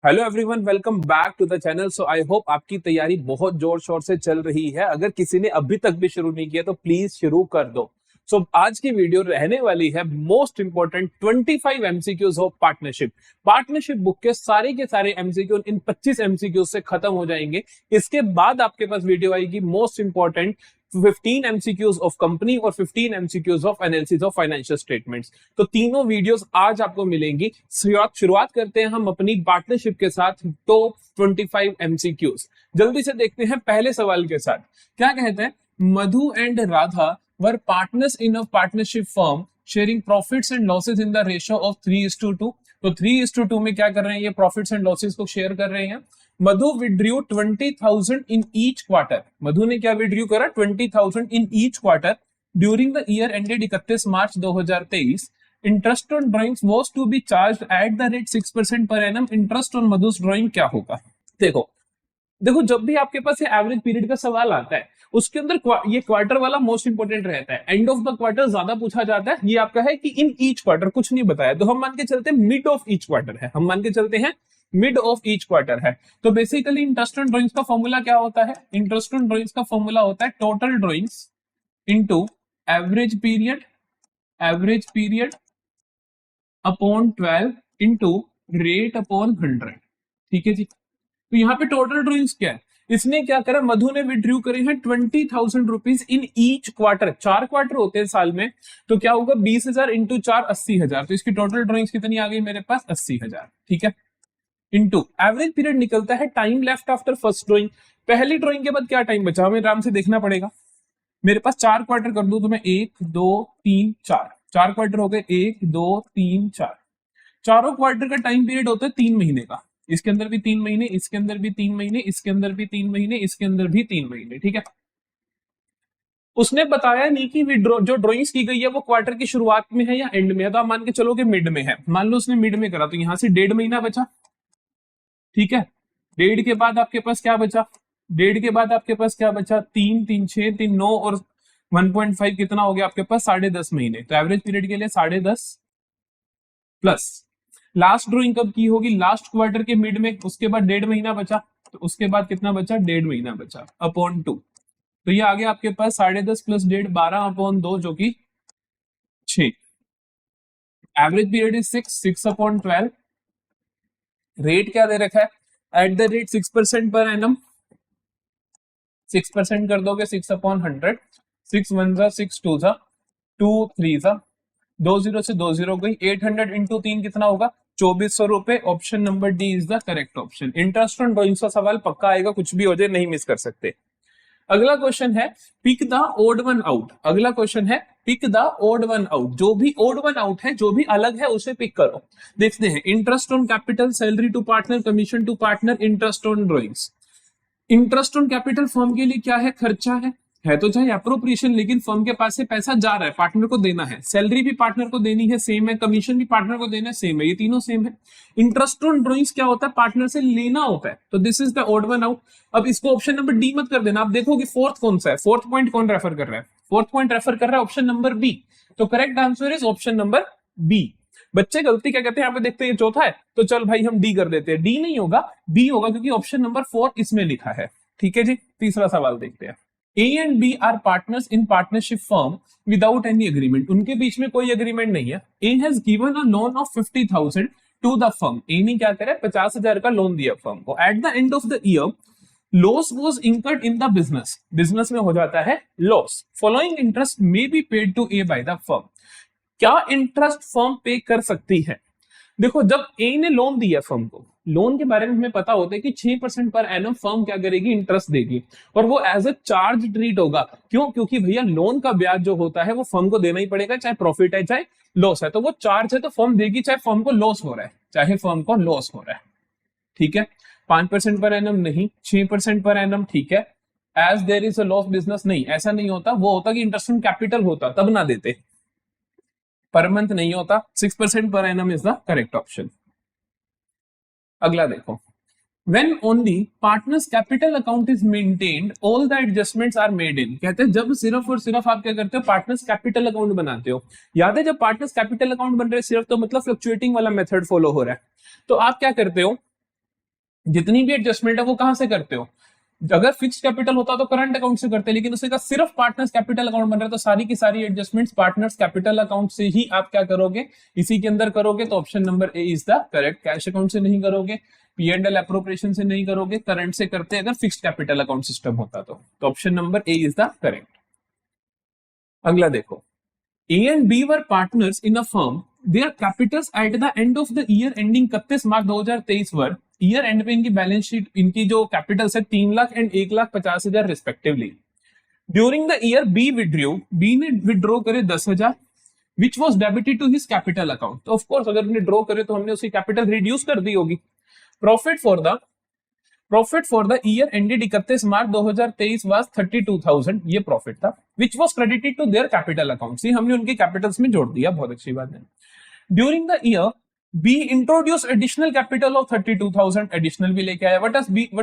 Hello everyone, welcome back to the channel. So I hope आपकी तैयारी बहुत जोर शोर से चल रही है। अगर किसी ने अभी तक भी शुरू नहीं किया तो प्लीज शुरू कर दो। आज की वीडियो रहने वाली है most important 25 MCQs of partnership. Partnership book के सारे एमसीक्यू इन 25 एमसीक्यूज से खत्म हो जाएंगे। इसके बाद आपके पास वीडियो आएगी most important 15 MCQs of company और 15 MCQs of analysis of financial statements. तो तीनों वीडियोस आज आपको मिलेंगी। शुरुआत करते हैं हम अपनी पार्टनरशिप के साथ टॉप 25 एमसीक्यूज। जल्दी से देखते हैं पहले सवाल के साथ। क्या कहते हैं? Madhu and Radha were partners in a partnership firm sharing profits and losses in the ratio of 3:2। तो 3:2 में क्या कर रहे हैं? ये प्रॉफिट्स एंड लॉसेस को शेयर कर रहे हैं। Madhu withdrew 20,000 in each quarter. Madhu ने क्या विड्रू करा? 20,000 in each quarter during the year ended 31 March 2023। Interest on drawings was to be charged at the rate 6% per annum. Interest on Madhus drawing क्या होगा? देखो देखो, जब भी आपके पास ये एवरेज पीरियड का सवाल आता है उसके अंदर ये क्वार्टर वाला मोस्ट इंपोर्टेंट रहता है। एंड ऑफ द क्वार्टर ज्यादा पूछा जाता है। ये आपका है कि इन ईच क्वार्टर कुछ नहीं बताया, तो हम मान के चलते हैं मिड ऑफ ईच क्वार्टर है। हम मान के चलते हैं मिड ऑफ ईच क्वार्टर है। तो बेसिकली इंटरेस्ट ऑन ड्रॉइंग्स का फॉर्मूला क्या होता है? इंटरेस्ट ऑन ड्रॉइंग्स का फॉर्मूला होता है total drawings into average period upon 12 into rate upon 100। ठीक है जी। तो यहाँ पे टोटल ड्रॉइंग्स क्या है? इसने क्या करा? मधु ने विड्रू करे हैं 20,000 rupees in each quarter. 4 quarter होते हैं साल में, तो क्या होगा? 20,000 इंटू 4 80,000। तो इसकी टोटल ड्रॉइंग्स कितनी आ गई मेरे पास? 80,000। ठीक है। इंटू एवरेज पीरियड निकलता है time left after first drawing. पहली ड्रॉइंग के बाद क्या टाइम बचा? हमें आराम से देखना पड़ेगा। मेरे पास 4 क्वार्टर कर दू तो मैं 1 2 3 4 4 क्वार्टर हो गए। 1 2 3 4। चारों क्वार्टर का टाइम पीरियड होता है 3 महीने का। इसके अंदर भी 3 महीने, इसके अंदर भी 3 महीने, इसके अंदर भी 3 महीने, इसके अंदर भी 3 महीने। ठीक है। उसने बताया नहीं कि जो ड्रॉइंग्स की गई है वो क्वार्टर की शुरुआत में है या एंड में है। तो आप मान के चलो कि मिड में है। मान लो उसने मिड में करा तो यहां से 1.5 महीना बचा। ठीक है। 1.5 के बाद आपके पास क्या बचा? 1.5 के बाद आपके पास क्या बचा? 3 3 6 3 9 और 1.5 कितना हो गया आपके पास? 10.5 महीने। तो एवरेज पीरियड के लिए 10.5 प्लस लास्ट ड्रॉइंग कब की होगी? लास्ट क्वार्टर के मिड में। उसके बाद 1.5 महीना बचा। तो उसके बाद कितना बचा? 1.5 महीना बचा अपॉन 2। तो ये आ गया आपके पास 10.5 प्लस 1.5 12 अपॉन 2 जो कि 6। Average period is 6 upon 12। Rate क्या दे रखा है? Eight the rate 6% per annum. 6% कर दोगे 6 अपॉन 100। 6 1 जा 6 2 जा 2 3 जा 2 0 से 2 0 गई। 800 इंटू 3 कितना होगा? 2400 रुपए। Option number D is the correct option. Interest on drawings का सवाल पक्का आएगा, कुछ भी हो जाए नहीं मिस कर सकते। अगला क्वेश्चन है pick the odd one out. अगला क्वेश्चन है pick the odd one out. जो भी ओड वन आउट है, जो भी अलग है उसे पिक करो। देखते हैं। Interest on capital, salary to partner, commission to partner, interest on drawings. Interest on capital firm के लिए क्या है? खर्चा है तो चाहे अप्रोप्रिएशन, लेकिन फर्म के पास से पैसा जा रहा है, पार्टनर को देना है। सैलरी भी पार्टनर को देनी है, सेम है। कमीशन भी पार्टनर को देना है, सेम है। ये तीनों सेम है। इंटरेस्ट ऑन ड्रॉइंग्स क्या होता है? पार्टनर से लेना होता है। तो this is the odd one out. अब इसको ऑप्शन नंबर डी मत कर देना। आप देखोगे फोर्थ कौन सा है? फोर्थ पॉइंट कौन रेफर कर रहा है? फोर्थ पॉइंट रेफर कर रहा है ऑप्शन नंबर बी। तो correct answer is option number B. बच्चे गलती क्या कहते हैं यहाँ पे? देखते हैं चौथा है तो चल भाई हम डी कर देते हैं। डी नहीं होगा, बी होगा, क्योंकि ऑप्शन नंबर 4 इसमें लिखा है। ठीक है जी। तीसरा सवाल देखते हैं। A and B are partners in partnership firm without any agreement. उनके बीच में कोई एग्रीमेंट नहीं है। A has given a loan of 50,000 to the firm. A ने क्या करा? 50,000 का लोन दिया फर्म को। At the end of the year, loss was incurred in the business. Business में हो जाता है loss. Following interest may be paid to A by the firm. क्या इंटरेस्ट फर्म पे कर सकती है? देखो, जब ए ने लोन दिया फर्म को, लोन के बारे में हमें पता होता है कि 6% पर एनम फर्म क्या करेगी? इंटरेस्ट देगी। और वो एज अ चार्ज ट्रीट होगा। क्यों? क्योंकि भैया लोन का ब्याज जो होता है वो फर्म को देना ही पड़ेगा, चाहे प्रॉफिट है चाहे लॉस है। तो वो चार्ज है तो फर्म देगी, चाहे फर्म को लॉस हो रहा है चाहे फर्म को लॉस हो रहा है। ठीक है। 5% पर एनम नहीं, 6% पर एनम। ठीक है। As there is a loss business नहीं, ऐसा नहीं होता। वो होता कि इंटरेस्ट ऑन कैपिटल होता तब ना देते, पर मंथ नहीं होता। 6% per annum is the correct option. अगला देखो। When only partners capital account is maintained, all the adjustments are made in। कहते हैं जब सिर्फ और सिर्फ आप क्या करते हो? पार्टनर्स कैपिटल अकाउंट बनाते हो। याद है जब पार्टनर्स कैपिटल अकाउंट बन रहे सिर्फ, तो मतलब फ्लक्चुएटिंग वाला मेथड फॉलो हो रहा है। तो आप क्या करते हो? जितनी भी एडजस्टमेंट है वो कहां से करते हो? अगर फिक्स कैपिटल होता तो करंट अकाउंट से करते, लेकिन उसका सिर्फ पार्टनर्स कैपिटल अकाउंट बन रहा है, तो सारी की सारी एडजस्टमेंट्स पार्टनर्स कैपिटल अकाउंट से ही आप क्या करोगे, इसी के अंदर करोगे। तो option number A is the correct. Cash account से नहीं करोगे, P&L एप्रोप्रिएशन से नहीं करोगे, करंट से करते अगर फिक्स्ड कैपिटल अकाउंट सिस्टम होता तो option number A is the correct. अगला देखो, A and B were partners in a firm. Their capitals at the end of the year ending 31 March 2023 वर ईयर एंड पे इनकी बैलेंस शीट, इनकी जो capitals है 3 lakh and 1,50,000 respectively. During the year B withdrew, B ने withdraw करे 10,000 which was debited to his capital account. तो of course अगर हमने ड्रॉ करे तो हमने उसकी कैपिटल रिड्यूस कर दी होगी। Profit for the year ended 31 March 2023 was 32,000, ये प्रॉफिट था, which was credited to their capital accounts, ये हमने उनके कैपिटल्स में जोड़ दिया, बहुत अच्छी बात है। During the year B introduce additional capital of 32,000, additional भी लेके आया। व्हाट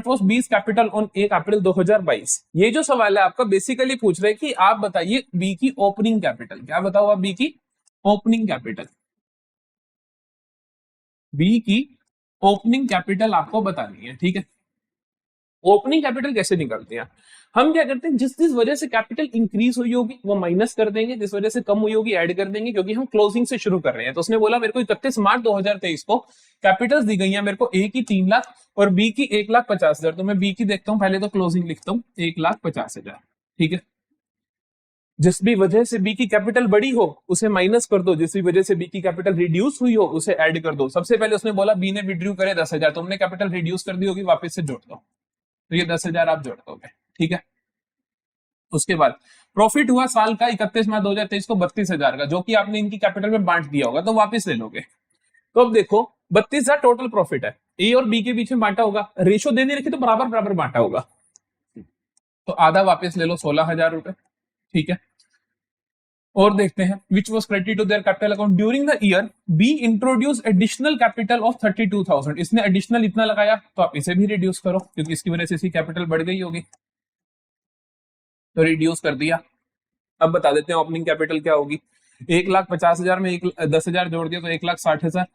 वाज बी's कैपिटल ऑन 1 अप्रैल 2022? ये जो सवाल है आपका बेसिकली पूछ रहे हैं कि आप बताइए बी की ओपनिंग कैपिटल क्या, बताओ आप बी की ओपनिंग कैपिटल, बी की ओपनिंग कैपिटल आपको बतानी है, ठीक है। ओपनिंग कैपिटल कैसे निकालते हैं? हम क्या करते हैं, जिस जिस वजह से कैपिटल इंक्रीज हुई होगी वो माइनस कर देंगे, जिस वजह से कम हुई होगी ऐड कर देंगे, क्योंकि हम क्लोजिंग से शुरू कर रहे हैं। तो उसने बोला मेरे को 31 मार्च 2023 को कैपिटल्स दी गई है, मेरे को ए की 3 लाख और बी की 1,50,000। तो मैं बी की देखता हूं, पहले तो क्लोजिंग लिखता हूं 1,50,000, ठीक है। जिस भी वजह से बी की कैपिटल बड़ी हो उसे माइनस कर दो, जिस भी वजह से बी की कैपिटल रिड्यूस हुई हो उसे ऐड कर दो। सबसे पहले उसने बोला बी ने विड्रू करे 10,000, तो हमने कैपिटल रिड्यूस कर दी होगी, वापस से जोड़ दो, तो ये 10,000 आप जोड़ दोगे, ठीक है। उसके बाद प्रॉफिट हुआ साल का 31 मार्च 2023 को 32,000 का, जो कि आपने इनकी कैपिटल में बांट दिया होगा, तो वापस ले लोगे। तो अब देखो 32,000 टोटल प्रॉफिट है, ए और बी के बीच में बांटा होगा, रेशो देने रखी तो बराबर बराबर बांटा होगा, तो आधा वापस ले लो 16,000 रुपए, ठीक है। और देखते हैं which was credited to their capital account during the year B introduce additional capital of 32,000, इसने एडिशनल इतना लगाया, तो आप इसे भी रिड्यूस करो क्योंकि इसकी वजह से इसकी कैपिटल बढ़ गई होगी, तो रिड्यूस कर दिया। अब बता देते हैं ओपनिंग कैपिटल क्या होगी। 1,50,000 में 10,000 जोड़ दिया तो 1,60,000,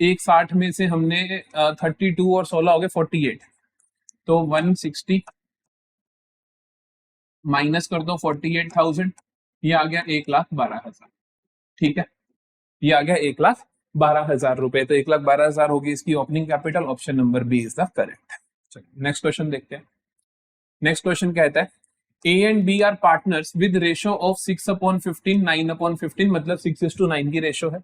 1,60 में से हमने 32 और 16 हो गए 48, तो 160 माइनस कर दो 48,000, ये आ गया 1,12,000, ठीक है। ये आ गया 1,12,000 रुपए, तो 1,12,000 होगी इसकी opening capital. Option number B is the correct. चलिए नेक्स्ट क्वेश्चन देखते हैं। नेक्स्ट क्वेश्चन कहता है A and B are partners with ratio of 6/15, 9/15, मतलब 6:9 की रेशो है,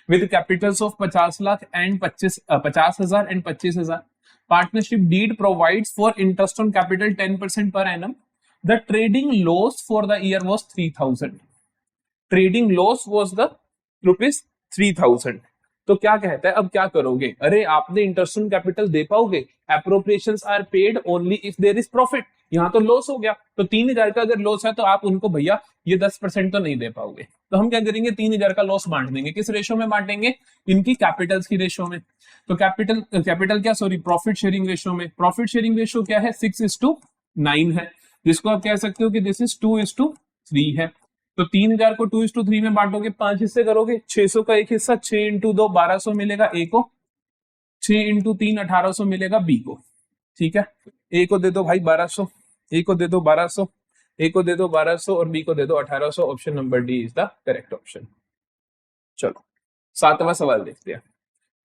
with capitals of 50 lakh and 50,000 and 25,000। Partnership deed provides for interest on capital 10% per annum. The trading loss for the year was 3,000, trading loss was the ₹3,000। तो क्या कहता है, अब क्या करोगे? अरे आपने इंटरेस्ट ऑन कैपिटल दे पाओगे, appropriations are paid only if there is profit, यहां तो लॉस हो गया, तो 3,000 का अगर लॉस है तो आप उनको भैया ये 10% तो नहीं दे पाओगे, तो हम क्या करेंगे 3,000 का लॉस बांट देंगे। किस रेशो में बांटेंगे? इनकी कैपिटल्स की रेशो में। तो कैपिटल क्या, सॉरी, प्रॉफिट शेयरिंग रेशो में। प्रॉफिट शेयरिंग रेशो क्या है? 6:9 है, जिसको आप कह सकते हो कि दिस इज 2:3 है। तो 3,000 को 2:3 में बांटोगे, 5 हिस्से करोगे, 600 का एक हिस्सा, 6 इंटू 2 1200 मिलेगा ए को, 6 इंटू 3 1800 मिलेगा बी को, ठीक है। ए को दे दो भाई 1200, ए को दे दो 1200, ए को दे दो 1200 और बी को दे दो 1800। Option number D is the correct option. चलो 7वां सवाल देखते हैं।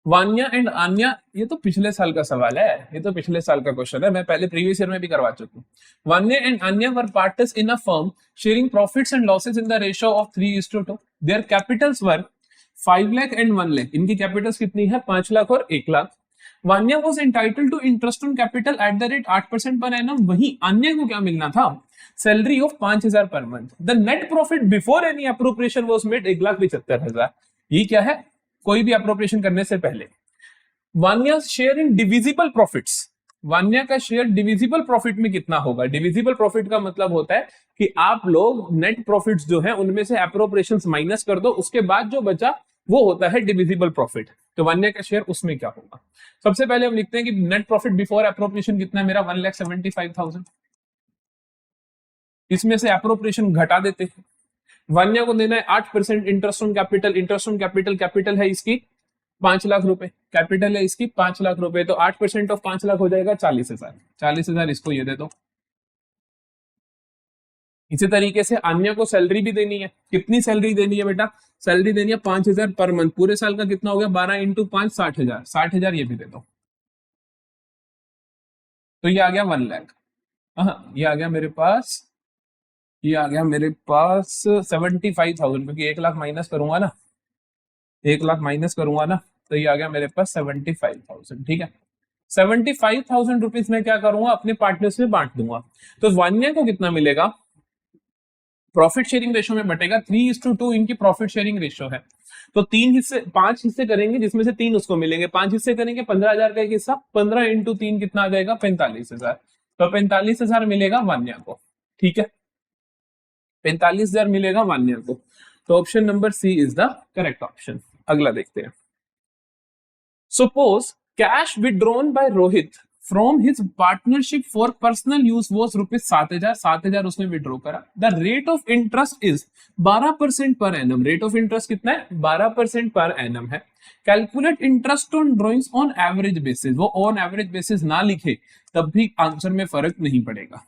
वान्या एंड आन्या, ये तो पिछले साल का सवाल है, ये तो पिछले साल का क्वेश्चन है, मैं पहले प्रीवियस ईयर में भी करवा चुका हूं। Vanya and Anya were partners in a firm sharing profits and losses in the ratio of 3:2। Their capitals were 5 lakh and 1 lakh. इनकी कैपिटल्स कितनी है? 5 लाख और 1 lakh. Vanya was entitled to interest on capital at the rate 8% per annum. वहीं आन्या को क्या मिलना था? Salary of 5,000 per month. The net profit before any appropriation was made 1,75,000। ये क्या है? कोई भी अप्रोप्रिएशन करने से पहले। Vanya share in divisible profits, Vanya का शेयर डिविजिबल प्रॉफिट में कितना होगा? डिविजिबल प्रॉफिट का मतलब होता है कि आप लोग नेट प्रॉफिट्स जो है उनमें से एप्रोप्रिएशंस माइनस कर दो, उसके बाद जो बचा वो होता है डिविजिबल प्रॉफिट। तो वान्या का शेयर उसमें क्या होगा? सबसे पहले हम लिखते हैं कि नेट प्रॉफिट बिफोर एप्रोप्रिएशन कितना है मेरा? 1,75,000। इसमें से एप्रोप्रिएशन घटा देते हैं। वान्या को देना है 8% interest on capital. Interest on capital, capital है इसकी 5 लाख रुपए कैपिटल है इसकी, 5 लाख रुपए, तो 8% ऑफ 5 लाख हो जाएगा 40,000। 40,000 इसको ये दे दो। इसी तरीके से अन्य को सैलरी भी देनी है। कितनी सैलरी देनी है बेटा? सैलरी देनी है 5,000 पर मंथ। पूरे साल का कितना हो गया? 12 इंटू 5 60,000। 60,000 ये भी दे दो, तो ये आ गया 1 लाख। हाँ, ये आ गया मेरे पास, ये आ गया मेरे पास 75,000, क्योंकि 1 लाख माइनस करूंगा ना, 1 लाख माइनस करूंगा ना, तो ये आ गया मेरे पास 75,000। ठीक है, 75,000 रुपीज में क्या करूंगा? अपने पार्टनर्स में बांट दूंगा। तो वान्या को कितना मिलेगा? प्रॉफिट शेयरिंग रेशो में बटेगा, 3:2 इनकी प्रॉफिट शेयरिंग रेशो है। तो 3 हिस्से, 5 हिस्से करेंगे, जिसमें से 3 उसको मिलेंगे। 5 हिस्से करेंगे, 15,000 का एक हिस्सा, 15 इंटू 3 कितना आ जाएगा? 45,000। तो 45,000 मिलेगा वान्या को। ठीक है, 45,000 मिलेगा वान्या को। तो option number C is the correct option. अगला देखते हैं। Suppose cash withdrawn by Rohit from his partnership for personal use was ₹7,000। 7,000 उसने विड्रॉ करा। The rate of interest is 12% per annum. Rate of interest कितना है? 12% पर एनम है। Calculate interest on drawings on average basis. वो on average basis ना लिखे तब भी आंसर में फर्क नहीं पड़ेगा।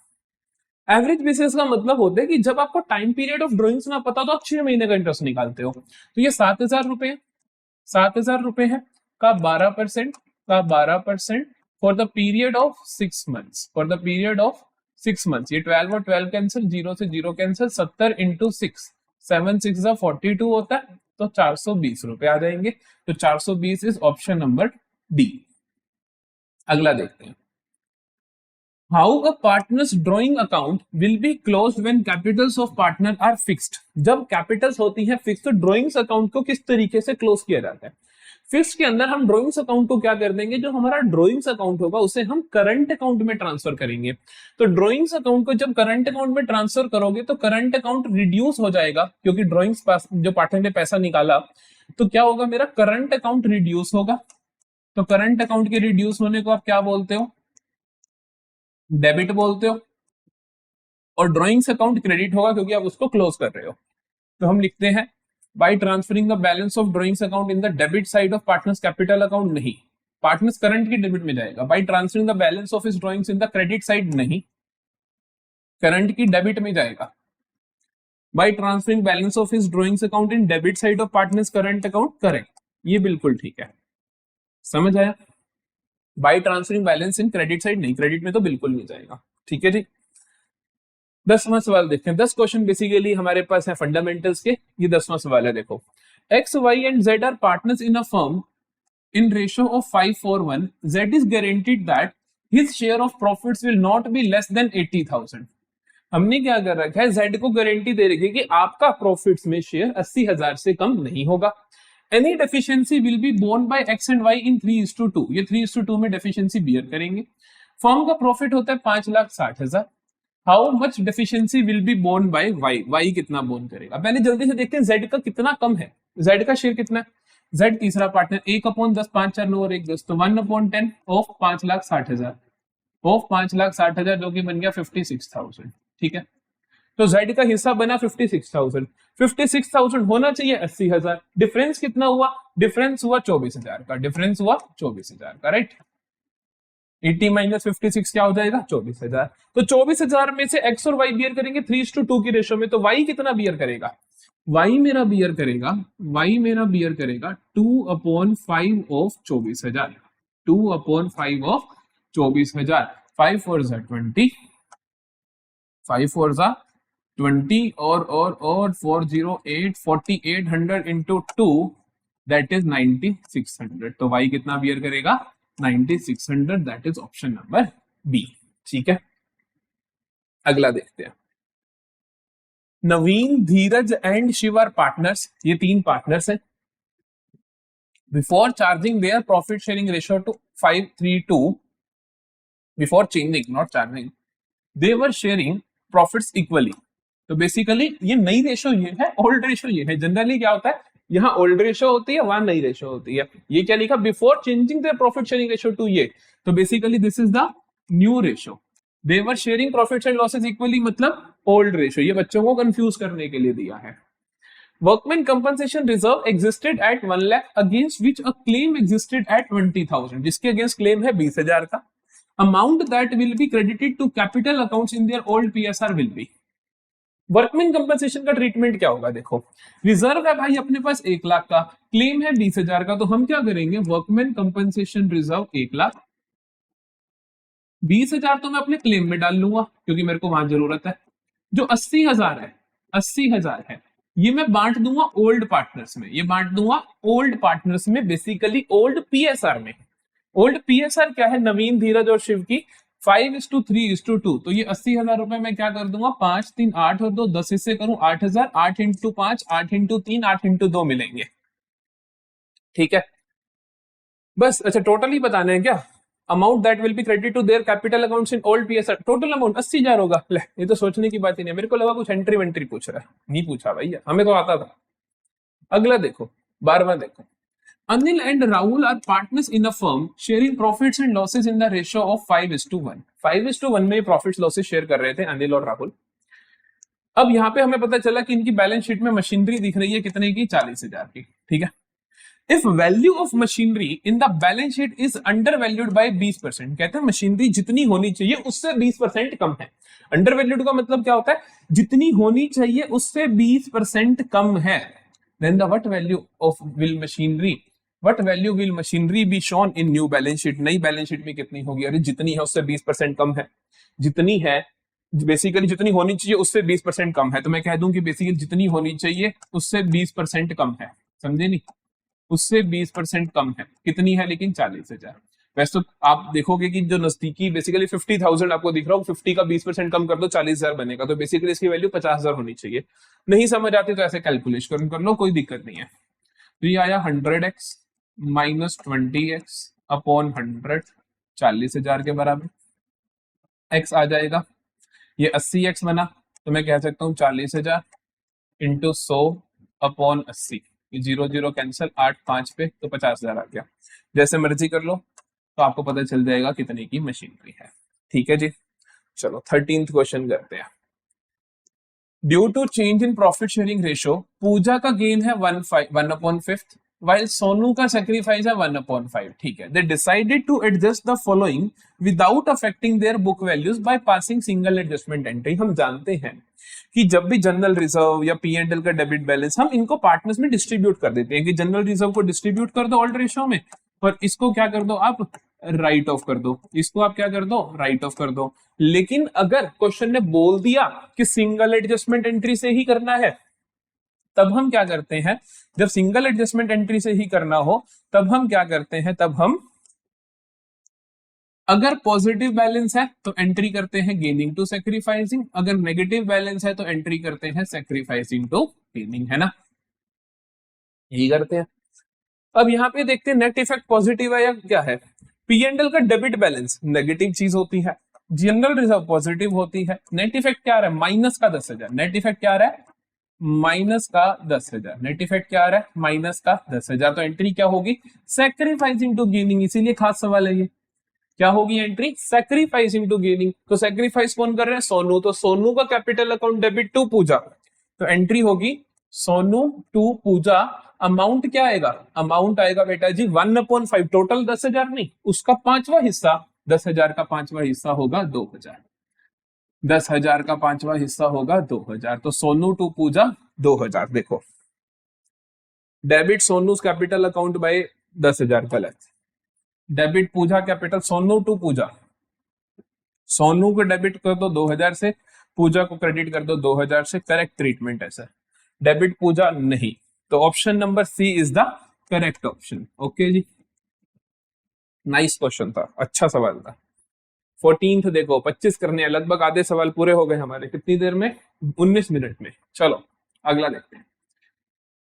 एवरेज बेसिस का मतलब होता है कि जब आपको टाइम पीरियड ऑफ ड्रॉइंग्स ना पता तो आप 6 महीने का इंटरेस्ट निकालते हो। तो ये 7,000 रुपए, 7,000 रुपए है का 12%, का 12% for the period of 6 months, for the period of 6 months. ये 12 और 12 कैंसिल, 0 से 0 कैंसिल, 70 इंटू 6, 7 6 42 होता है, तो 420 रुपए आ जाएंगे। तो 420 इज ऑप्शन नंबर डी। अगला देखते हैं। How a partner's drawing account will be closed when capitals of partner are fixed। जब कैपिटल्स होती है फिक्स, तो ड्रॉइंग्स अकाउंट को किस तरीके से क्लोज किया जाता है? फिक्स के अंदर हम ड्रॉइंग्स अकाउंट को क्या कर देंगे? जो हमारा ड्रॉइंग्स अकाउंट होगा उसे हम करंट अकाउंट में ट्रांसफर करेंगे। तो ड्रॉइंग्स अकाउंट को जब करंट अकाउंट में ट्रांसफर करोगे तो करंट अकाउंट रिड्यूस हो जाएगा, क्योंकि ड्रॉइंग्स पास जो पार्टनर ने पैसा निकाला, तो क्या होगा? मेरा करंट अकाउंट रिड्यूस होगा। तो करंट अकाउंट के रिड्यूस होने को आप क्या बोलते हो? डेबिट बोलते हो। और ड्रॉइंग्स अकाउंट क्रेडिट होगा, क्योंकि आप उसको क्लोज कर रहे हो। तो हम लिखते हैं by transferring the balance of drawings account in the debit side of partners capital account. नहीं, पार्टनर्स करंट की डेबिट में जाएगा। By transferring the balance of his drawings in the credit side, नहीं, करंट की डेबिट में जाएगा। By transferring balance of his drawings account in debit side of partners current account, correct, ये बिल्कुल ठीक है। समझ आया? By transferring balance in credit side नहीं, क्रेडिट में तो बिल्कुल नहीं जाएगा। ठीक है जी। 10वां सवाल देखते हैं। 10 क्वेश्चन बेसिकली हमारे पास है फंडामेंटल्स के। ये 10वां सवाल है, देखो। X, Y and Z are partners in a firm in ratio of 5:1. Z is guaranteed that his share of profits will not be less than 80,000। हमने क्या कर रखा है? Z को गारंटी दे रखी है कि आपका प्रॉफिट्स में शेयर 80,000 से कम नहीं होगा। Any deficiency will be borne by X and Y in 3:2। ये 3:2 में डेफिशिएंसी बियर करेंगे। फर्म का प्रॉफिट होता है 5,60,000। How much deficiency will be borne by Y. Y कितना बोर्न करेगा? पहले जल्दी से देखते हैं जेड का कितना कम है। जेड का शेयर कितना है? जेड तीसरा पार्टनर, 1/10, 5 4 9 और 1 10, तो 1/10 ऑफ 5,60,000, ऑफ 5,60,000, जो कि बन गया 56,000। ठीक है, तो जेड का हिस्सा बना 56,000। 56,000 होना चाहिए 80,000। डिफरेंस कितना हुआ? डिफरेंस हुआ 24,000 का। डिफरेंस हुआ 24,000 का, राइट। 80 माइनस 56 क्या हो जाएगा? 24,000। तो 24,000 में से एक्स और वाई बियर करेंगे 3:2 की रेशो में, तो वाई कितना बियर करेगा? वाई मेरा बियर करेगा, वाई मेरा बियर करेगा 2/5 ऑफ 24,000। 2/5 ऑफ 24,000। 5 4 20, 5 4 20 और 408, 4800 इंटू 2, दैट इज 9600। तो वाई कितना बियर करेगा? 9600। That is option number B. ठीक है, अगला देखते हैं। Naveen, Dheeraj and Shiv are partners. ये 3 पार्टनर्स हैं। Before charging their profit sharing ratio to 5:3:2, before changing not charging, they were sharing profits equally. तो बेसिकली ये नई रेशो ये है, ओल्ड रेशो ये है। जनरली क्या होता है, यहाँ ओल्ड रेशो होती है, वहां नई रेशो होती है। ये क्या लिखा? Before changing their profit sharing ratio to ये, तो basically this is the new ratio. They were sharing profits and losses equally, मतलब ओल्ड रेशो। ये बच्चों को कंफ्यूज करने के लिए दिया है। Workman compensation reserve existed at 1 lakh against which a claim existed at 20,000, जिसके अगेंस्ट क्लेम है 20,000 का. Amount that will be credited to capital accounts in their old PSR will be. Workman compensation का ट्रीटमेंट क्या होगा? देखो, रिजर्व है भाई अपने पास 1 लाख का, क्लेम है 20,000 का, तो हम क्या करेंगे, वर्कमैन कंपनसेशन रिजर्व 1 लाख, 20,000 तो मैं अपने क्लेम में डाल लूंगा क्योंकि मेरे को वहां जरूरत है. जो 80,000 है, 80,000 है, ये मैं बांट दूंगा ओल्ड पार्टनर्स में, ये बांट दूंगा ओल्ड पार्टनर्स में, बेसिकली ओल्ड पीएसआर में. ओल्ड पीएसआर क्या है? नवीन, धीरज और शिव की 5:3:2. तो ये 80,000 रुपए में क्या कर दूंगा, 5, 3, 8 और 2, 10 हिस्से करूं, 8,000, 8 इंटू 5, 8 इंटू 3, 8 इंटू 2 मिलेंगे. ठीक है, बस. अच्छा, टोटल ही बताना है क्या? Amount that will be credit to their capital accounts in old PSR, total amount 80,000 होगा. ले, ये तो सोचने की बात ही नहीं. मेरे को लगा कुछ एंट्री वेंट्री पूछ रहा है, नहीं पूछा भैया, हमें तो आता था. अगला देखो, 12वां देखो. Anil and Rahul are partners in a firm sharing profits and losses in the ratio of 5:1. 5:1 में प्रॉफिट्स लॉसेस शेयर कर रहे थे अनिल और राहुल. अब यहाँ पे हमें पता चला कि इनकी बैलेंस शीट में मशीनरी दिख रही है कितने की, 40,000 की. ठीक है. If value of machinery in the balance sheet is under valued bye 20%, कहते हैं मशीनरी जितनी होनी चाहिए उससे 20% कम है. अंडर वैल्यूड का मतलब क्या होता है? जितनी होनी चाहिए उससे 20% कम है. Then the what value of will machinery, what value will machinery be shown in new balance sheet. नई बैलेंस शीट में कितनी होगी? अरे जितनी है उससे 20% कम है. जितनी है, बेसिकली जितनी होनी चाहिए उससे 20% कम है, तो मैं कह दूं कि बेसिकली जितनी होनी चाहिए उससे 20% कम है. समझे नहीं? उससे 20% कम है. कितनी है लेकिन? 40,000. वैसे तो आप देखोगे कि जो नजदीकी, बेसिकली 50,000 आपको दिख रहा हो, 50 का 20% कम कर दो 40,000 बनेगा, तो बेसिकली इसकी वैल्यू 50,000 होनी चाहिए. नहीं समझ आती तो ऐसे कैलकुलेशन कर लो, कोई दिक्कत नहीं है. तो ये आया 100x माइनस 20x अपॉन 100, 40,000 के बराबर. x आ जाएगा, ये 80x बना, तो मैं कह सकता हूँ 40,000 इंटू 100 अपॉन 80. 0 0 कैंसिल, 8 5 पे, तो 50,000 आ गया. जैसे मर्जी कर लो, तो आपको पता चल जाएगा कितने की मशीनरी है. ठीक है जी. चलो 13th क्वेश्चन करते हैं. Due to change in profit sharing ratio, Pooja का गेन है 1/5 while सोनू का सेक्रीफाइस है 1/5. ठीक है. They decided to adjust the following without affecting their book values by passing single adjustment entry. हम जानते हैं कि जब भी जनरल रिजर्व या P&L का डेबिट बैलेंस, हम इनको पार्टनर्स में डिस्ट्रीब्यूट कर देते हैं कि जनरल रिजर्व को डिस्ट्रीब्यूट कर दो ओल्ड रेशियो में, और इसको क्या कर दो आप, राइट ऑफ कर दो. इसको आप क्या कर दो, राइट ऑफ कर दो. लेकिन अगर क्वेश्चन ने बोल दिया कि सिंगल एडजस्टमेंट एंट्री से ही करना है, तब हम क्या करते हैं, जब सिंगल एडजस्टमेंट एंट्री से ही करना हो तब हम क्या करते हैं, तब हम अगर पॉजिटिव बैलेंस है तो एंट्री करते हैं गेनिंग टू सेक्रीफाइसिंग, अगर नेगेटिव बैलेंस है तो एंट्री करते हैं सेक्रीफाइसिंग टू गेनिंग. है ना, यही करते हैं. अब यहाँ पे देखते हैं नेट इफेक्ट पॉजिटिव है या क्या है. P&L का डेबिट बैलेंस नेगेटिव चीज होती है, जनरल रिजर्व पॉजिटिव होती है. नेट इफेक्ट क्या आ रहा है, माइनस का 10,000. नेट इफेक्ट क्या आ रहा है, माइनस का 10,000. नेट इफेक्ट क्या आ रहा है, माइनस का 10,000. तो एंट्री क्या होगी, सेक्रीफाइसिंग टू गेनिंग. इसीलिए खास सवाल है ये, क्या होगी एंट्री, सेक्रीफाइसिंग टू गेनिंग. तो सेक्रीफाइस कौन कर रहे हैं, सोनू. तो सोनू का कैपिटल अकाउंट डेबिट टू पूजा, तो एंट्री होगी सोनू टू पूजा. अमाउंट क्या आएगा, अमाउंट आएगा बेटा जी 1/5. टोटल 10,000 नहीं, उसका 5वां हिस्सा, 10,000 का 5वां हिस्सा होगा 2,000. 10,000 का 5वां हिस्सा होगा 2,000. तो सोनू टू पूजा 2,000. देखो, debit Sonu capital account by 10,000 गलत. Debit Pooja capital, Sonu to Pooja, Sonu को डेबिट कर दो 2,000 से, पूजा को क्रेडिट कर दो 2,000 से. करेक्ट ट्रीटमेंट है सर. डेबिट पूजा नहीं, तो option number C is the correct option. Okay जी, नाइस क्वेश्चन था, अच्छा सवाल था. 14th देखो, 25 करने हैं, लगभग आधे सवाल पूरे हो गए हमारे. कितनी देर में, 19 मिनट में. चलो अगला देखते हैं.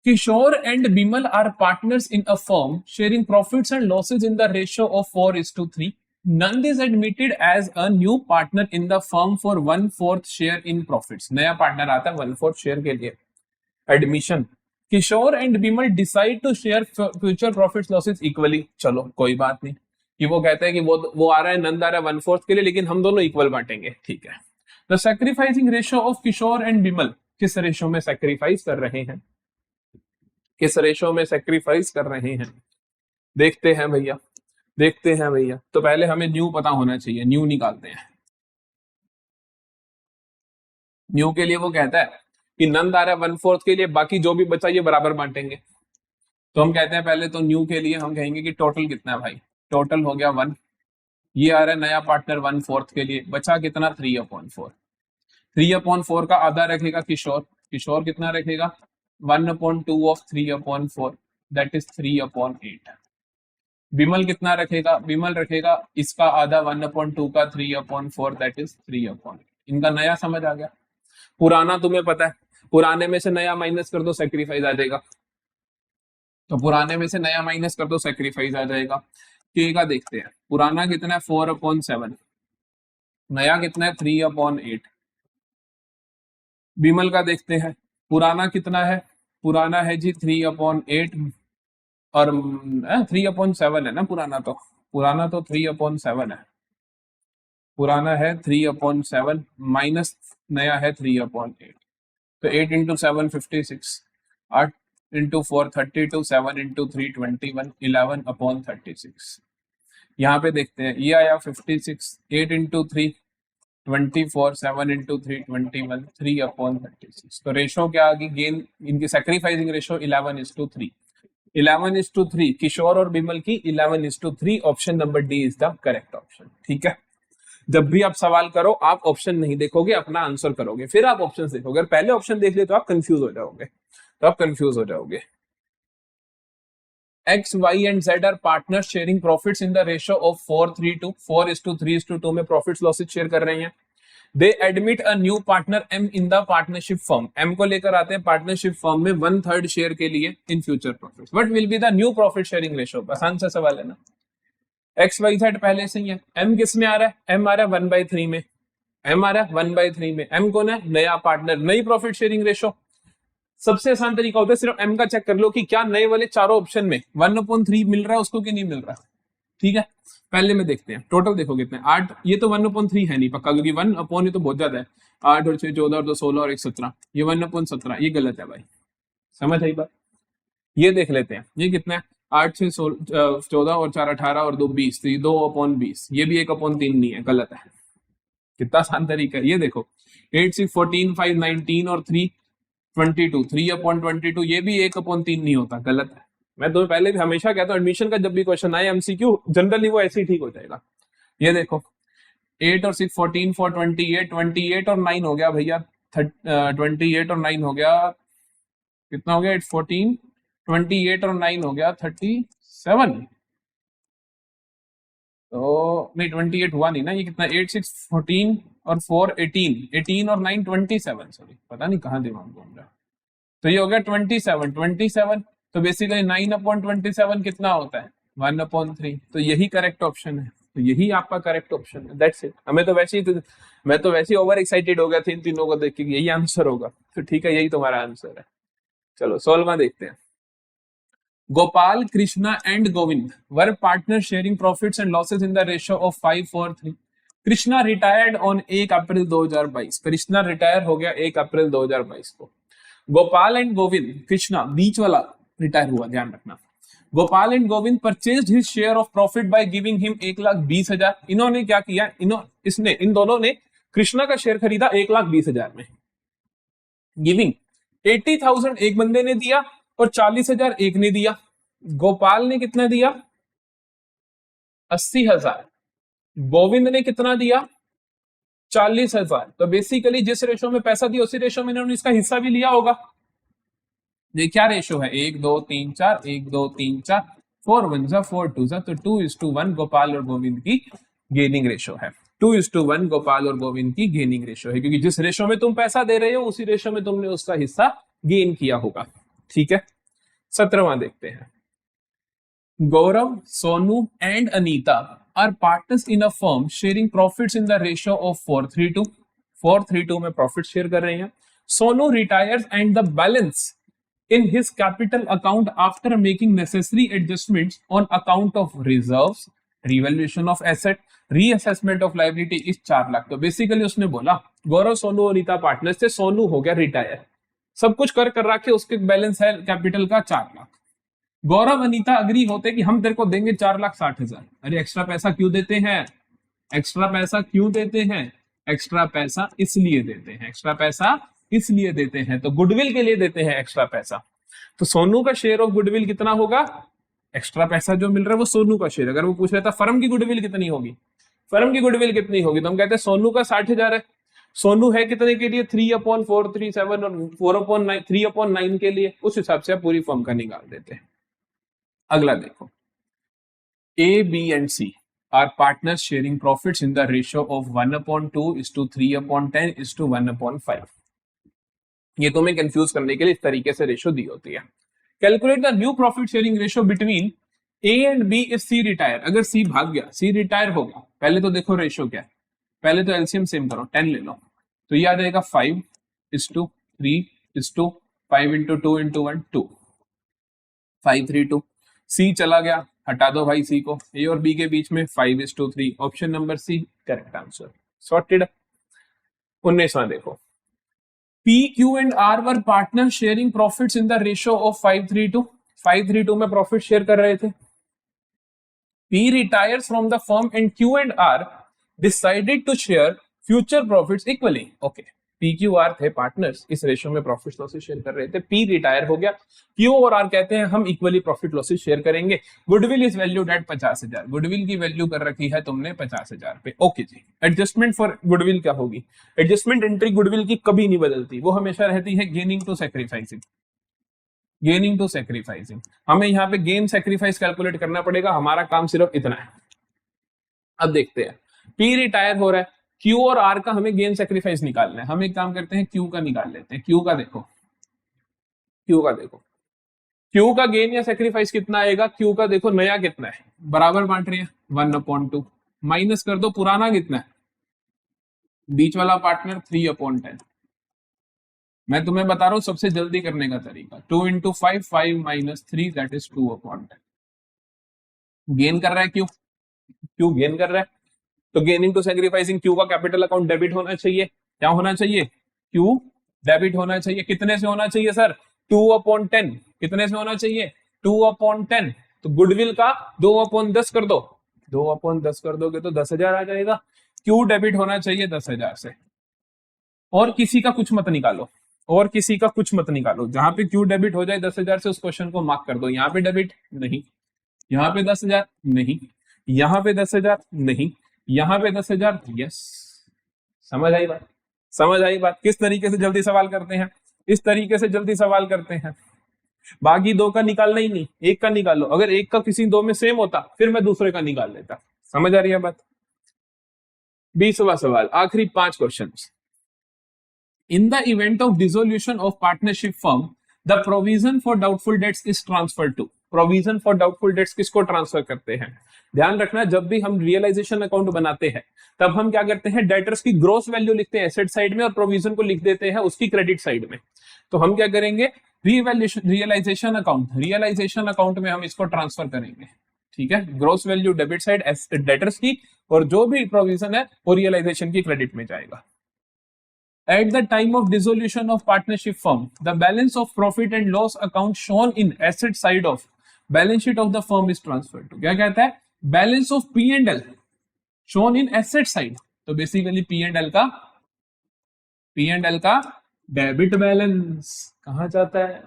Kishore and Bimal are partners in a firm sharing profits and losses in the ratio of 4:3. Nand is admitted as a new partner in the firm for 1/4 share in profits. नया पार्टनर आता है 1/4 शेयर के लिए. Admission, Kishore and Bimal decide to share future profits losses equally. चलो कोई बात नहीं, कि वो कहते हैं कि वो आ रहा है, नंद आ रहा है 1/4 के लिए, लेकिन हम दोनों इक्वल बांटेंगे. ठीक है. The sacrificing ratio of Kishore and Bimal, किस रेशियो में सैक्रिफाइस कर रहे हैं, किस रेशो में सेक्रीफाइस कर रहे हैं, देखते हैं भैया, देखते हैं भैया। तो पहले हमें न्यू पता होना चाहिए, न्यू निकालते हैं। न्यू के लिए वो कहता है कि नंद आ रहा है 1/4 के लिए, बाकी जो भी बचा ये बराबर बांटेंगे। तो हम कहते हैं पहले तो न्यू के लिए हम कहेंगे कि टोटल कितना है भाई, टोटल हो गया 1, ये आ रहा है नया पार्टनर 1/4 के लिए, बचा कितना 3/4। 3/4 का आधा रखेगा किशोर, किशोर कितना रखेगा 1/2 ऑफ 3/4, दैट इज 3/8। विमल कितना रखेगा, विमल रखेगा इसका आधा 1/2 का 3/4, दैट इज 3/8। इनका नया समझ आ गया। पुराना तुम्हें पता है, पुराने में से नया माइनस कर दो सेक्रीफाइस आ जाएगा, तो पुराने में से नया माइनस कर दो सेक्रीफाइस आ जाएगा। के का देखते हैं, पुराना कितना है 4/7, नया कितना है 3/8। विमल का देखते हैं, पुराना कितना है, पुराना है जी 3/8 और 3/7 है ना पुराना, तो पुराना तो 3/7 है, पुराना है 3/7 माइनस नया है 3/8, तो 8 इंटू 7 56, 8 इंटू 4 32, 7 इंटू 3 21, 11/36। यहाँ पे देखते हैं ये आया 56, 8 इंटू 3 24, 7 इंटू 3 21, 3/36। तो रेशो क्या आ गई, गेन इनकी सेक्रीफाइसिंग रेशो 11:3, 11:3। किशोर और बिमल की 11:3, option number D is the correct option. ठीक है, जब भी आप सवाल करो आप ऑप्शन नहीं देखोगे, अपना आंसर करोगे, फिर आप ऑप्शन देखोगे। अगर पहले ऑप्शन देख ले तो आप कंफ्यूज हो जाओगे, तो आप कंफ्यूज हो जाओगे। X, Y and Z are partners sharing profits in the ratio of 4:3, 4:3:2 में प्रॉफिट्स लॉसेस शेयर कर रहे हैं। They admit a new partner M in the partnership firm. M को लेकर आते हैं पार्टनरशिप फर्म में 1/3 शेयर के लिए in future profits. What will be the new profit sharing ratio? आसान सा सवाल है ना। X, Y, Z पहले से ही है, M किस में आ रहा है, M आ रहा है 1/3 में, M आ रहा है 1/3 में। M कौन है, नया पार्टनर, नई प्रॉफिट शेयरिंग रेशो। सबसे आसान तरीका होता है सिर्फ M का चेक कर लो कि क्या नए वाले चारों ऑप्शन में 1/3 मिल रहा है उसको कि नहीं मिल रहा। ठीक है, पहले में देखते हैं टोटल, देखो कितने 8, ये तो 1/3 है नहीं पक्का, क्योंकि 1/, ये तो बहुत ज्यादा है, 8 और 6 14 और 2 16 और 1 17, ये 1/17, ये गलत है भाई, समझ आई बात। ये देख लेते हैं ये कितना है, 8 6 14 और 4 18 और 2 20, तो ये 2/20, ये भी 1/3 नहीं है, गलत है। कितना आसान तरीका है, ये देखो 8 6 14 5 19 और 3 22, 3/22, ये भी 1/3 नहीं होता, गलत है। मैं तुम्हें पहले भी हमेशा कहता हूँ एडमिशन का जब भी क्वेश्चन आए एमसीक्यू जनरली वो ऐसे ही ठीक हो जाएगा। ये देखो 8 और 6 14 4 28, 28 और 9 हो गया भैया, 28 और 9 हो गया, कितना हो गया 8 14, 28 और 9 हो गया 37, तो नहीं 28 हुआ नहीं ना, ये कितना 8 6 14 और 4 18, 18 और 9 27, सॉरी पता नहीं कहाँ दिमाग घूम रहा है, तो ये हो गया 27, तो बेसिकली 9/27 कितना होता है 1/3, तो यही करेक्ट ऑप्शन है, तो यही आपका करेक्ट ऑप्शन है, दैट्स इट। हमें तो वैसे ही, मैं तो वैसे ही ओवर एक्साइटेड हो गया था इन तीनों को देख के, यही आंसर होगा, तो ठीक है यही तुम्हारा आंसर है। चलो 16वां देखते हैं। Gopal, Krishna and Govind were partners sharing profits and losses in the ratio of 5:3. Krishna retired on 1 April 2022, Krishna retire हो गया 1 अप्रैल 2022 को। गोपाल एंड गोविंद, कृष्णा बीच वाला रिटायर हुआ, ध्यान रखना। Gopal and Govind purchased his share of profit by giving him 1,20,000। इन्होंने क्या किया, इन दोनों ने कृष्णा का शेयर खरीदा 1,20,000 में। गिविंग 80,000 एक बंदे ने दिया और 40,000 एक ने दिया। गोपाल ने कितना दिया 80,000, गोविंद ने कितना दिया 40,000। तो बेसिकली जिस रेशो में पैसा दिया उसी रेशो में इन्होंने इसका हिस्सा भी लिया होगा। ये क्या रेशो है 1 2 3 4, 1 2 3 4, 4 1 जा 4 2 जा, तो 2:1 गोपाल और गोविंद की गेनिंग रेशो है। 2:1 गोपाल और गोविंद की गेनिंग रेशो है, क्योंकि जिस रेशो में तुम पैसा दे रहे हो उसी रेशो में तुमने उसका हिस्सा गेन किया होगा। ठीक है, 17वां देखते हैं। Gaurav, Sonu and Anita are partners in a firm sharing profits in the ratio of 4:3, 4:3 में प्रॉफिट शेयर कर रहे हैं। Sonu retires and the balance in his capital account after making necessary adjustments on account of reserves, revaluation of asset, reassessment of liability is 4 lakh. तो basically उसने बोला गौरव सोनू और Rita partners थे, सोनू हो गया रिटायर, सब कुछ कर रखे, उसके बैलेंस है कैपिटल का 4 लाख। गौरव अनीता अग्री होते कि हम तेरे को देंगे 4,60,000। अरे एक्स्ट्रा पैसा क्यों देते हैं? एक्स्ट्रा पैसा क्यों देते हैं? एक्स्ट्रा पैसा इसलिए देते हैं, एक्स्ट्रा पैसा इसलिए देते हैं, तो गुडविल के लिए देते हैं एक्स्ट्रा पैसा। तो सोनू का शेयर ऑफ गुडविल कितना होगा? एक्स्ट्रा पैसा जो मिल रहा है वो सोनू का शेयर। अगर वो पूछ रहा था फर्म की गुडविल कितनी होगी, फर्म की गुडविल कितनी होगी, तो हम कहते हैं सोनू का 60,000 है। सोनू है कितने के लिए? 3/437 और 4/9 3/9 के लिए, उस हिसाब से आप पूरी फर्म का निकाल देते हैं। अगला देखो, A, B and C are partners sharing profits in the ratio of 1/2:3/10:1/5। ये तुम्हें कंफ्यूज करने के लिए इस तरीके से रेशो दी होती है। Calculate the new profit sharing ratio between A and B if C retire. अगर C भाग गया, C रिटायर होगा, पहले तो देखो रेशो क्या है, पहले तो एलसीएम सेम करो, 10 ले लो, तो ये आ जाएगा 5:3:5 × 2 × 1 2 5:3:2। C चला गया, हटा दो भाई C को, A और B के बीच में 5:3। Option number C correct answer, sorted. 19वां देखो, P, Q and R were partners sharing profits in the ratio of 5:3:2। 5:3:2 में प्रॉफिट शेयर कर रहे थे। P retires from the firm and Q and R decided to share future profits equally। Okay, P, Q, R थे partners, इस ratio में profit losses share कर रहे थे। P रिटायर हो गया, Q और R कहते हैं हम इक्वली प्रॉफिट लॉसेस शेयर करेंगे। Goodwill is valued at 50,000। Goodwill की वैल्यू कर रखी है तुमने 50,000 पे। ओके जी, एडजस्टमेंट फॉर गुडविल क्या होगी? एडजस्टमेंट एंट्री गुडविल की कभी नहीं बदलती, वो हमेशा रहती है gaining to sacrificing. Gaining to sacrificing, हमें यहाँ पे गेन सैक्रिफाइस कैलकुलेट करना पड़ेगा, हमारा काम सिर्फ इतना है। अब देखते हैं, P रिटायर हो रहा है, Q और R का हमें गेन सैक्रिफाइस निकालना है। हम एक काम करते हैं, Q का निकाल लेते हैं। Q का देखो, Q का गेन या सैक्रिफाइस कितना आएगा? Q का देखो नया कितना है, बराबर बांट रहे हैं 1/2, माइनस कर दो पुराना कितना है, बीच वाला पार्टनर 3/10। मैं तुम्हें बता रहा हूं सबसे जल्दी करने का तरीका, 2 × 5 5 - 3 दैट इज 2/10। गेन कर रहा है Q गेन कर रहा है, तो गेनिंग टू सैक्रिफाइसिंग Q का कैपिटल अकाउंट डेबिट होना चाहिए। क्या होना चाहिए? Q डेबिट होना चाहिए। कितने से होना चाहिए सर? 2/10। कितने से होना चाहिए? 2/10। तो गुडविल का 2/10 कर दो, 2/10 कर दोगे तो 10,000 आ जाएगा। Q डेबिट होना चाहिए 10,000 से। और किसी का कुछ मत निकालो, और किसी का कुछ मत निकालो, जहां पे Q डेबिट हो जाए 10,000 से उस क्वेश्चन को मार्क कर दो। यहाँ पे डेबिट नहीं, यहाँ पे 10,000 नहीं, यहाँ पे 10,000 नहीं, यहाँ पे 10,000 यस। समझ आई बात? समझ आई बात? किस तरीके से जल्दी सवाल करते हैं, इस तरीके से जल्दी सवाल करते हैं। बाकी दो का निकालना ही नहीं, एक का निकालो। अगर एक का किसी दो में सेम होता फिर मैं दूसरे का निकाल लेता। समझ आ रही है बात? 20वां सवाल, आखिरी 5 question. In the event of dissolution of partnership firm, the provision for doubtful debts is transferred to। Provision for doubtful debts किसको ट्रांसफर करते हैं? ध्यान रखना, जब भी हम रियलाइजेशन अकाउंट बनाते हैं तब हम क्या करते हैं, डेटर्स की ग्रॉस वैल्यू लिखते हैं एसेट साइड में और प्रोविजन को लिख देते हैं उसकी क्रेडिट साइड में। तो हम क्या करेंगे, रियलाइजेशन अकाउंट में हम इसको ट्रांसफर करेंगे। ठीक है, gross value debit side debtors की, और जो भी प्रोविजन है वो रियलाइजेशन की क्रेडिट में जाएगा। At the time of dissolution of partnership firm, the balance of profit and loss account shown in asset side of balance sheet of the firm is transferred to। क्या कहता है? Balance of P&L shown in asset side। तो basically P&L का debit balance कहां जाता है?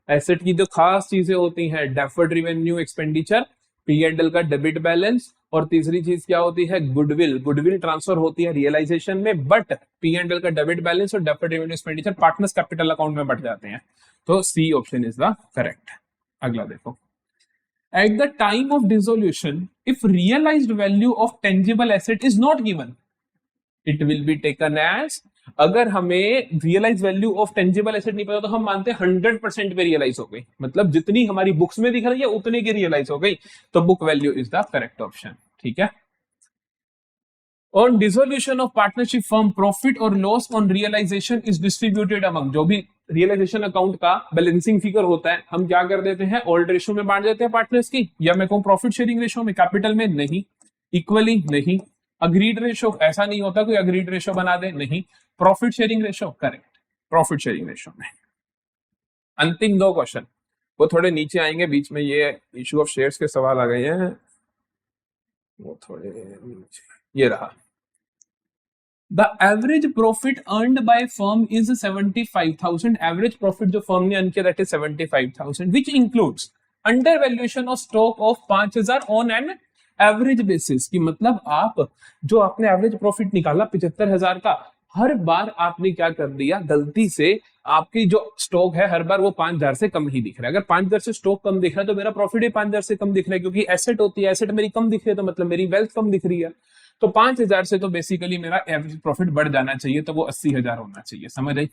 Asset की जो खास चीजें होती हैं, डेफर्ड रेवेन्यू एक्सपेंडिचर, P&L का डेबिट बैलेंस, और तीसरी चीज क्या होती है? गुडविल। गुडविल ट्रांसफर होती है रियलाइजेशन में, बट P&L का डेबिट बैलेंस और deferred revenue expenditure partners capital account में बढ़ जाते हैं। तो C option is the correct. अगला देखो, at the time of dissolution if realised value of tangible asset is not given, it will be taken as. अगर हमें realise value of tangible asset नहीं पता तो हम मानते हैं 100% पे रियलाइज हो गई, मतलब जितनी हमारी बुक्स में दिख रही है उतने की रियलाइज हो गई, तो book value is the correct option. ठीक है। On dissolution of partnership firm, profit और loss on realisation is distributed among. जो भी रियलाइजेशन अकाउंट का बैलेंसिंग फिगर होता है हम क्या कर देते हैं, ओल्ड रेशियो में बांट देते हैं पार्टनर्स की, या मैं कहूं प्रॉफिट शेयरिंग रेशियो में, कैपिटल में नहीं, इक्वली नहीं, अग्रीड रेशियो ऐसा नहीं होता कोई अग्रीड रेशियो बना दे, नहीं, profit sharing ratio correct, profit sharing ratio में। अंतिम 2 क्वेश्चन, वो थोड़े नीचे आएंगे, बीच में ये इशू ऑफ शेयर्स के सवाल आ गए हैं, वो थोड़े नीचे, ये रहा। The average profit earned by firm is 75,000, average profit जो फर्म ने अर्न किया that is 75,000 which includes under valuation of stock of 5,000 on an average basis, की मतलब आप जो आपने एवरेज प्रॉफिट निकाला 75,000 का, हर बार आपने क्या कर दिया गलती से, आपकी जो स्टॉक है हर बार वो 5,000 से कम ही दिख रहा है। अगर 5,000 से स्टॉक कम दिख रहा है तो मेरा प्रॉफिट भी 5,000 से कम दिख रहा है, क्योंकि एसेट होती है, एसेट मेरी कम दिख रही है तो मतलब मेरी वेल्थ कम दिख रही है। तो 5,000 से तो बेसिकली मेरा एवरेज प्रॉफिट बढ़ जाना चाहिए, तो वो 80,000 होना चाहिए, समझ आई।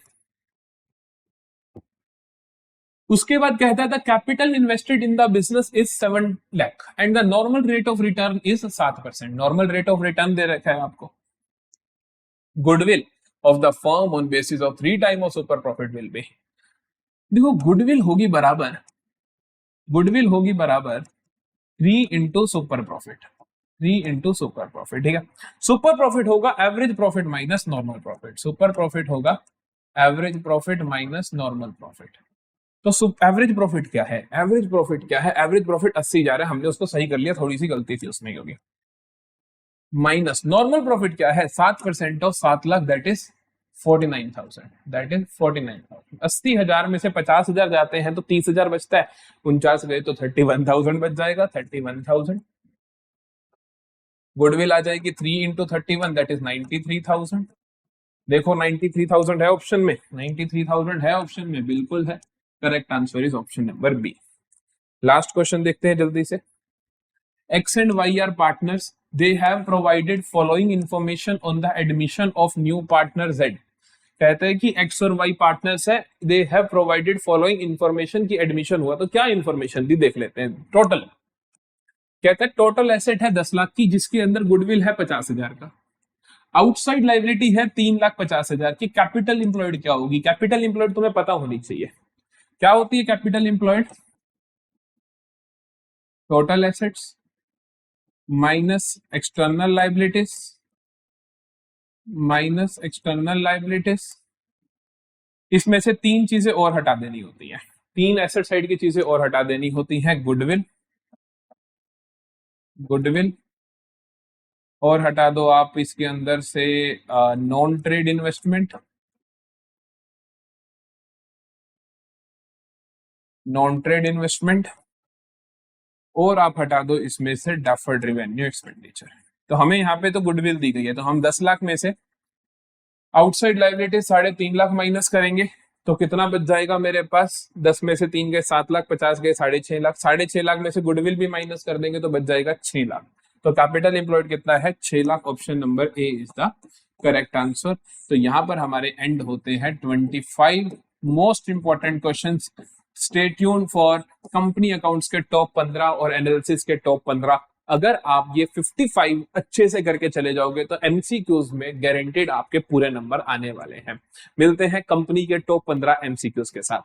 उसके बाद कहता था capital invested in the business is 7 lakh and the normal rate of return is 7%। Normal rate of return दे रखा है आपको। Goodwill of the firm on basis of 3 time of super profit will be, देखो गुडविल होगी बराबर, goodwill होगी बराबर 3 into super profit, 3 into super profit, ठीक है। सुपर प्रॉफिट होगा average profit minus normal profit, super profit होगा average profit minus normal profit. तो एवरेज प्रॉफिट क्या है, एवरेज प्रॉफिट क्या है, एवरेज प्रॉफिट 80,000 है, हमने उसको सही कर लिया, थोड़ी सी गलती थी उसमें, क्योंकि माइनस नॉर्मल प्रॉफिट क्या है 7% of 7 lakh that is 49,000, that is 49,000। 80,000 में से 50,000 जाते हैं तो 30,000 बचता है, 49 गए तो 31,000 बच जाएगा, 31,000। गुडविल आ जाएगी 3 इंटू 31 दैट इज 93,000। देखो 93,000 है ऑप्शन में, 93,000 है ऑप्शन में, बिल्कुल है। Correct answer is option number B. Last question देखते हैं जल्दी से। X and Y are partners. They have provided following information on the admission of new partner Z. कहते हैं कि X और Y पार्टनर्स है, they have provided following information की एडमिशन हुआ, तो क्या इंफॉर्मेशन दी देख लेते हैं। टोटल कहते हैं टोटल एसेट है 10 लाख की, जिसके अंदर गुडविल है 50,000 का, आउटसाइड लाइबिलिटी है 3,50,000 की। कैपिटल इंप्लॉयड क्या होगी, कैपिटल इंप्लॉयड तुम्हें पता होनी चाहिए, क्या होती है capital employed, total assets minus external liabilities, minus external liabilities. इसमें से 3 चीजें और हटा देनी होती हैं, 3 एसेट साइड की चीजें और हटा देनी होती हैं, गुडविल, गुडविल और हटा दो आप इसके अंदर से non trade investment, non trade investment, और आप हटा दो इसमें से डेफर्ड रेवेन्यू एक्सपेंडिचर। तो हमें यहाँ पे तो गुडविल दी गई है, तो हम 10 लाख में से आउटसाइड लाइबिलिटी 3.5 लाख माइनस करेंगे तो कितना बच जाएगा मेरे पास, 10 में से 3 गए 7 लाख, 50 गए 6.5 लाख, 6.5 लाख में से गुडविल भी माइनस कर देंगे तो बच जाएगा 6 लाख। तो कैपिटल एम्प्लॉयड कितना है 6 lakh, option number A is the correct answer. तो यहाँ पर हमारे एंड होते हैं 25 most important questions. Stay tune for company accounts के टॉप 15 और एनालिसिस के टॉप 15। अगर आप ये 55 अच्छे से करके चले जाओगे तो एमसीक्यूज में गारंटेड आपके पूरे नंबर आने वाले हैं। मिलते हैं कंपनी के टॉप 15 एमसीक्यूज के साथ।